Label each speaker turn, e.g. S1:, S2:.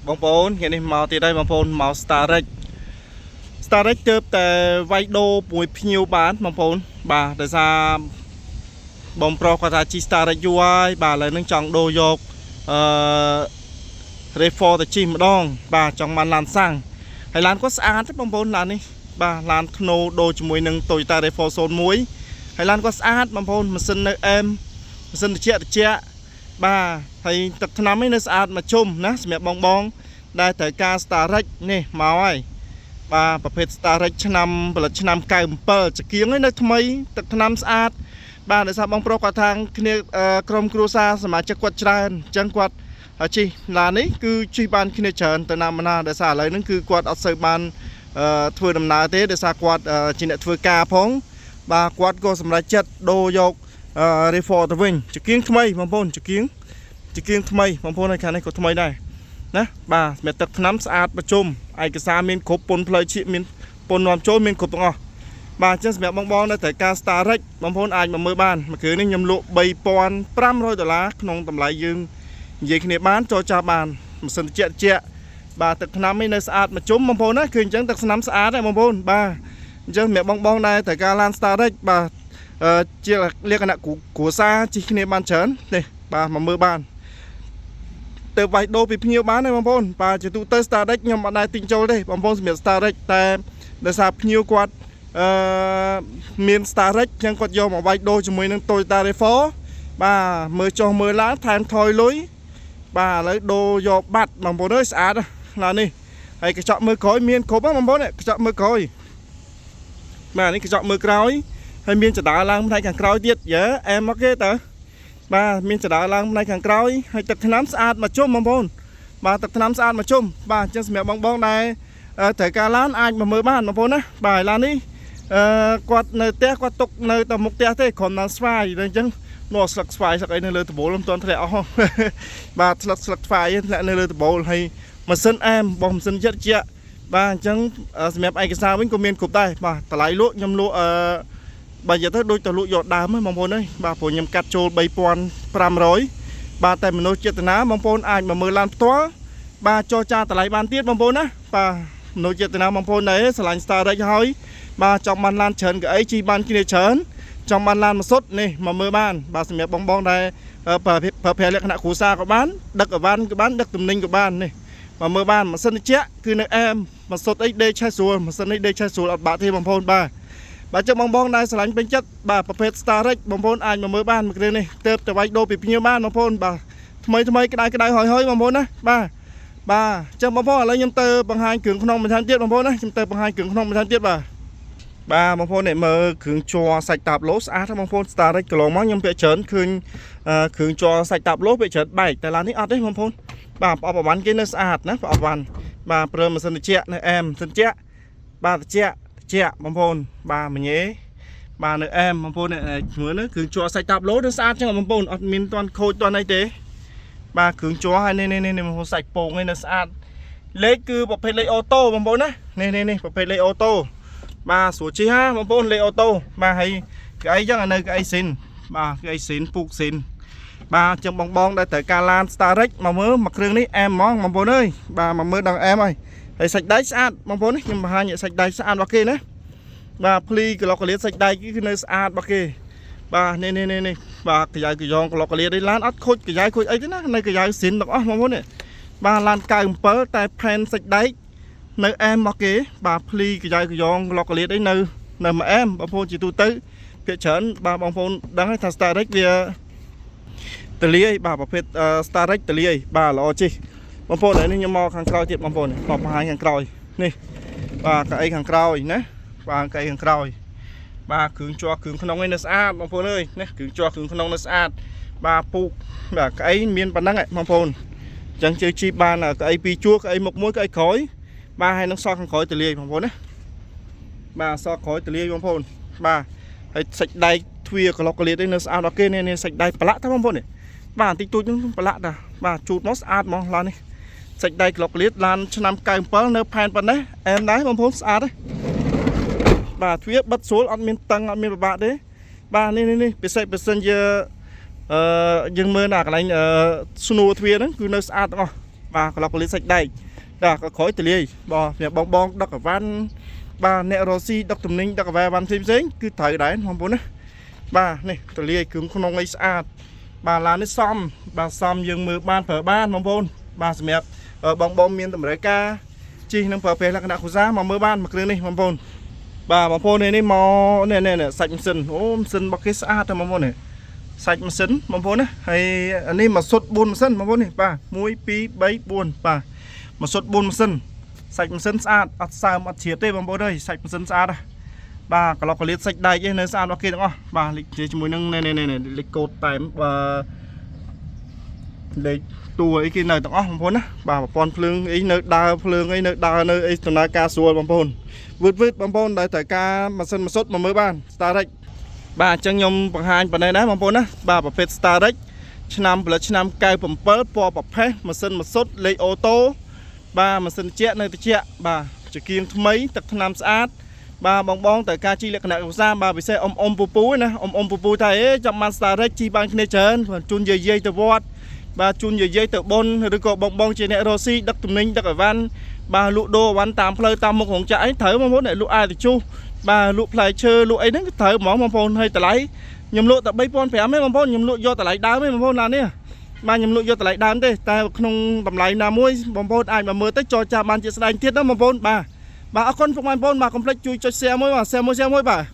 S1: បងប្អូនថ្ងៃនេះមកទៀតហើយបងប្អូនមក Starrex ទើបតែវាយដូរមួយភ្ញៀវបានបងប្អូនបាទដោយសារបងប្រុសគាត់ថាជី Starrex យូរហើយបាទឥឡូវនឹងចង់ដូរយកRav4 ទៅជិះម្ដងបាទចង់បានឡានសាំងហើយឡានគាត់ស្អាតទេបងប្អូនឡាននេះបាទឡានធ្នូដូរជាមួយនឹង Toyota Rav401 ហើយឡានគាត់ស្អាតបងប្អូនម៉ាស៊ីននៅអែមម៉ាស៊ីនត្រជាក់បាទហើយទឹកថ្នាំនេះនៅស្អាតមកជុំណាសម្រាប់បងដែលត្រូវការ Starrex នេះមកហើយបាទប្រភេទ Starrex ឆ្នាំផលិតឆ្នាំ97ចង្គៀងនៅថ្មីទឹកថ្នាំស្អាតបាទដោយសារបងប្រុសគាត់ថាគ្នាក្រុមគ្រួសារសមាជិកគាត់ច្រើនអញ្ចឹងគាត់ជិះឡាននេះគឺជិះបានគ្នាច្រើនទៅណាមកណាដោយសារឥឡូវហ្នឹងគឺគាត់អត់សូវបានធ្វើដំណើរទេដោយសារគាត់ជាអ្នកធ្វើការផងបាទគាត់ក៏សម្រេចចិត្តដូរយក Rav4 ទៅវិញចង្គៀងថ្មីបងប្អូនចង្គៀងថ្មីបងប្អូនហើយខាងនេះក៏ថ្មីដែរណាបាទសម្រាប់ទឹកថ្នាំស្អាតប្រជុំឯកសារមានគ្រប់ពន្ធផ្លូវជាតិមានពន្ធនាំចូលមានគ្រប់ទាំងអស់បាទអញ្ចឹងសម្រាប់បងនៅត្រូវការ Starrex បងប្អូនអាចមកមើលបានមួយគ្រឿងនេះខ្ញុំលក់$3,500ក្នុងតម្លៃយើងនិយាយគ្នាបានចូលចាស់បានម៉ាស៊ីនត្រជាក់បាទទឹកថ្នាំនេះនៅស្អាតមកជុំបងប្អូនណាគឺអញ្ចឹងទឹកថ្នាំស្អាតដែរបងប្អូនបាទអញ្ចឹងសម្រាប់បងដែរត្រូវការឡាន Starrex បាទជាលក្ខណៈគ្រួសារជិះគ្នាបានច្រើននេះបាទមកមើលបានទៅវាយដូរពីភ្ញៀវបានទេបងប្អូនបាទជាទូទៅ Starrex ខ្ញុំអត់ដែរទិញចូលទេបងប្អូនសម្រាប់ Starrex តែដោយសារភ្ញៀវគាត់មាន Starrex អញ្ចឹងគាត់យកមកវាយដូរជាមួយនឹង Toyota Rav4 បាទមើលចុះមើលឡើងថែមថយលុយបាទឥឡូវដូរយកបាត់បងប្អូនអើយស្អាតណាស់នេះហើយកញ្ចក់មើលក្រោយមានគ្រប់បងប្អូនកញ្ចក់មើលក្រោយបាទនេះកញ្ចក់មើលក្រោយហើយមានចដាឡើងផ្នែកខាងក្រោយទៀតយើអែមមកគេតើបាទមានចដាឡើងផ្នែកខាងក្រោយហើយទឹកថ្នាំស្អាតមកជុំបងប្អូនបាទទឹកថ្នាំស្អាតមកជុំបាទអញ្ចឹងសម្រាប់បងដែរត្រូវការឡានអាចមកមើលបានបងប្អូនណាបាទឡាននេះគាត់នៅផ្ទះគាត់ទុកនៅតែមុខផ្ទះទេគ្រាន់តែស្វាយអញ្ចឹងនោះស្លឹកស្វាយស្លឹកអីនៅលើដបូលមិនទាន់ធ្លាក់អស់បាទស្លឹកស្វាយធ្លាក់នៅលើដបូលហើយម៉ាស៊ីនអែមបងម៉ាស៊ីនចិត្តជាបាទអញ្ចឹងសម្រាប់ឯកសារវិញក៏មានគ្រប់ដែរបាទតម្លៃលក់ខ្ញុំលក់បើនិយាយទៅដូចទៅលក់យកដើមហ្នឹងបងប្អូនអើយបាទព្រោះខ្ញុំកាត់ចូល$3,500បាទតែមនុស្សចេតនាបងប្អូនអាចមកមើលឡានផ្ទាល់បាទចរចាតម្លៃបានទៀតបងប្អូនណាបាទមនុស្សចេតនាបងប្អូនដែរស្រឡាញ់ Starrex ហើយបាទចង់បានឡានច្រើនកៅអីជិះបានគ្នាច្រើនចង់បានឡានម៉ាស៊ុតនេះមកមើលបានបាទសម្រាប់បងដែរប្រើប្រាស់លក្ខណៈគ្រួសារក៏បានដឹកអីវ៉ាន់ក៏បានដឹកទំនិញក៏បាននេះមកមើលបានម៉ាស៊ីនត្រជាក់គឺនៅអែមម៉ាស៊ុតអីដេកឆេះស្រួលម៉ាស៊ីននេះដេកឆេះស្រួលអត់បាក់ទេបងប្អូនបាទចឹងបងដែរស្រឡាញ់ពេញចិត្តបាទប្រភេទ Starrex បងប្អូនអាចមកមើលបានមួយគ្រឿងនេះទើបតែវាយដូរពីភ្ញៀវបានបងប្អូនបាទថ្មីក្តៅហើយបងប្អូនណាបាទចឹងបងប្អូនឥឡូវខ្ញុំទៅបង្ហាញគ្រឿងក្នុងបន្ថែមទៀតបងប្អូនណាខ្ញុំទៅបង្ហាញគ្រឿងក្នុងបន្ថែមទៀតបាទបងប្អូននេះមើលគ្រឿងជ័រសាច់តាបឡូស្អាតបងប្អូន Starrex កន្លងមកខ្ញុំពាក់ច្រើនឃើញគ្រឿងជ័រសាច់តាបឡូពាក់ច្រើនបែកតែឡាននេះអត់ទេបងប្អូនបាទប្រអប់អវ៉ាន់គេនៅស្អាតណាប្រអប់អវ៉ាន់បាទប្រើម៉ាស៊ីនត្រជាក់នៅអែមម៉ាស៊ីនត្រជាក់បាទត្រជាក់បងប្អូនបាទមញ៉េបាទនៅអែមបងប្អូនមើលគ្រឿងជ័រសាច់តាបឡូនៅស្អាតចឹងបងប្អូនអត់មានទាន់ខូចទាន់អីទេបាទគ្រឿងជ័រហើយនេះបងប្អូនសាច់ពងឯនៅស្អាតលេខគឺប្រភេទលេខអូតូបងប្អូនណានេះប្រភេទលេខអូតូបាទស្រួលជិះហ่าបងប្អូនលេខអូតូបាទហើយកៅអីចឹងនៅកៅអីស៊ីនបាទកៅអីស៊ីនពូកស៊ីនបាទចឹងបងដែលត្រូវការឡាន Starrex មកមើលមួយគ្រឿងនេះអែមហ្មងបងប្អូនអើយបាទមកមើលដល់អែមហើយហើយសាច់ដៃស្អាតបងប្អូននេះខ្ញុំបង្ហាញសាច់ដៃស្អាតរបស់គេណាបាទភ្លីក្លុកកលៀតសាច់ដៃគឺនៅស្អាតរបស់គេបាទនេះបាទកាយ៉យ៉ងក្លុកកលៀតនេះឡានអត់ខូចកាយ៉ខូចអីទេណានៅកាយ៉ស៊ីនទាំងអស់បងប្អូននេះបាទឡាន97តែផែនសាច់ដៃនៅអែមរបស់គេបាទភ្លីកាយ៉ងក្លុកកលៀតអីនៅមួយអែមបងប្អូនជាទូទៅភាគច្រើនបាទបងប្អូនដឹងហើយថា Starrex វាតលាយបាទប្រភេទ Starrex តលាយបាទល្អជិះបងប្អូននេះខ្ញុំមកខាងក្រោយទៀតបងប្អូនមកបង្ហាញខាងក្រោយនេះបាទកៅអីខាងក្រោយណាបាទកៅអីខាងក្រោយបាទគ្រឿងជ័រគ្រឿងក្នុងឯនៅស្អាតបងប្អូនអើយនេះគ្រឿងជ័រគ្រឿងក្នុងនៅស្អាតបាទពូកបាទកៅអីមានប៉ុណ្ណឹងបងប្អូនអញ្ចឹងជឿជីបានកៅអីពីរជួរកៅអីមុខមួយកៅអីក្រោយបាទហើយនឹងសក់ខាងក្រោយតលាយបងប្អូនណាបាទសក់ក្រោយតលាយបងប្អូនបាទហើយសាច់ដៃទ្វាក្លុកកលៀតឯនៅស្អាតដល់គេនេះសាច់ដៃប្រឡាក់ទៅបងប្អូននេះបាទបន្តិចតួចហ្នឹងប្រឡាក់តាបាទជូតមកស្អាតហ្មងឡាននេះសាច់ដៃក្លុកកលៀតឡានឆ្នាំ97នៅផែនប៉ុណ្ណេះអែមដែរបងប្អូនស្អាតទេបាទទ្វាបិទស្រួលអត់មានតឹងអត់មានពិបាកទេបាទនេះពិសេសយើងមើលណាកន្លែងស្នួរទ្វាហ្នឹងគឺនៅស្អាតទាំងអស់ bà có lọc lý sạch đây đã có khói từ ly bò nhà bong bong đọc ở van bà nè rosi đọc tùm ninh đọc ở van phim cứ thấy đấy không bốn á bà này từ ly cứng không nông ấy sạch bà là nó xăm bà xăm dừng mưa ban phở ban mong bốn bà sẽ mẹp ở bong bong miền tầm đấy ca chi nâng phở về là cái đạo của giá mà mưa ban mặc lên đi mong bốn bà mong bốn này mò nè sạch sân ôm sân bọc cái sạch thôi mong bốn này sạch mà sấn mong bốn á hay anh em mà sốt buồn mà sân mong bốn này bà muối pi bấy buồn bà mà sốt buồn mà sân sạch mà sân sạch sao mà thiệt đây mong bốn đây sạch mà sân sạch bà có lọc có liệt sạch đây chứ nơi sao nó kia đúng không bà lịch chế mùi nâng này lịch cột tại và lịch tua ấy kia nơi đúng không bốn á bà con phương ấy nơi đa phương ấy nơi đa nơi ấy tụi nó ca xua bông bồn vứt bông bồn đại tại ca mà sân mà sốt mà mới ban stardeck bà chân nhom bằng hai bằng này đấy bông bồn á bà bảo phết stardeck năm là năm cài bấm pớt po bọc phết mà sân mà sốt lấy ô tô bà mà sân chẹt nơi chẹt bà chỉ kiêng mấy tập năm sát bà bong bong tại ca chi lệ cái nào ra bà bị xe ôm pu nè ôm pu thấy trong master đấy chi ban kia trơn và chun dây từ vót bà chun dây từ bon rồi có bong bong trên nè rosi đắc tụm ninh đắc ở van bà lụ đô van tam plei tam một hồng trái thở mà muốn để lụ ai thì chu bà lụ plei chơi lụ ấy nó thở mỏ mong phone hay tại lấy nhầm lụ tại bay pon phải mấy mong phone nhầm lụ do tại lấy đá mấy mong phone là nè bà nhầm lụ do tại lấy đá thế ta không tầm lấy nào muối mong phone ai mà mưa tới cho cha ban chia sẻ thiết đó mong phone bà con phục anh bôn bà complete chui cho xe mới bà